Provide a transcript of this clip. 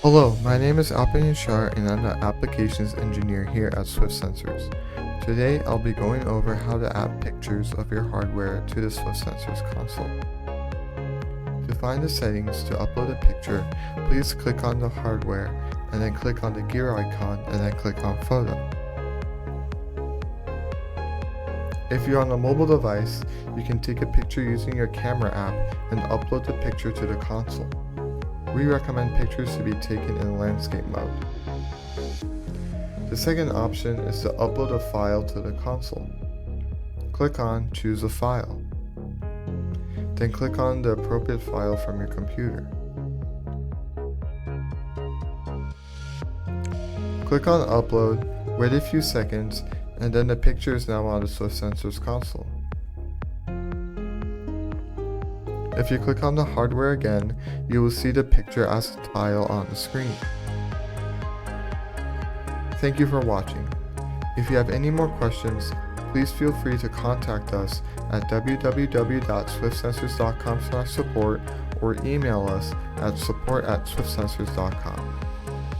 Hello, my name is Alpin Yashar and I'm the Applications Engineer here at Swift Sensors. Today I'll be going over how to add pictures of your hardware to the Swift Sensors console. To find the settings to upload a picture, please click on the hardware and then click on the gear icon and then click on photo. If you're on a mobile device, you can take a picture using your camera app and upload the picture to the console. We recommend pictures to be taken in landscape mode. The second option is to upload a file to the console. Click on Choose a File. Then click on the appropriate file from your computer. Click on Upload, wait a few seconds, and then the picture is now on the Swift Sensors console. If you click on the hardware again, you will see the picture as a tile on the screen. Thank you for watching. If you have any more questions, please feel free to contact us at www.swiftsensors.com/support or email us at support@swiftsensors.com.